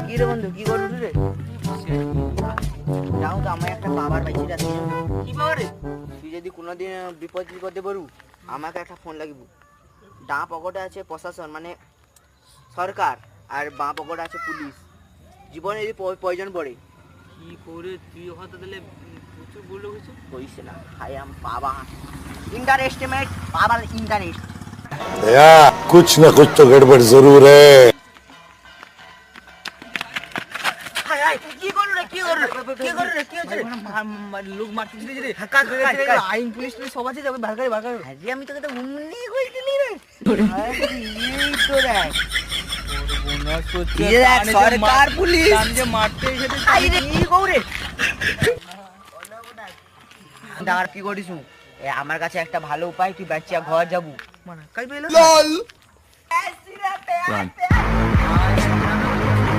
কি রে বন্ধু, কি করবি রে? যাও তো, আমার একটা বাবার পাইছি রে। কি বাবা রে? তুই যদি কোনোদিন বিপদে পড়ু, আমাকে একটা ফোন লাগবে। ডাঁ পকেটে আছে প্রশাসন মানে সরকার, আর বাঁ পকেটে আছে পুলিশ। জীবনে যদি প্রয়োজন পড়ে। কি করে তুই হয়তো তাহলে প্রচুর বললো কিছু কইছে না, হাই আম বাবা इंटरेस्टिमेट बाबा इंटरेस्ट या कुछ न कुछ तो गड़बड़ जरूर है। हाय हाय की कर रे की कर रे की হচ্ছে লোক মারছিস রে আইন পুলিশ সব আছে যাবে বার করে আরে আমি তোকে তো উমনি কইছিলি রে আরে এই তো দেখ সরকার পুলিশ যে মারতে এসেছে আই রে কি করে ডার কি করিস আমার কাছে একটা ভালো উপায়, তুই বাচ্চা ঘর যাবো মানে কাই পেলো লল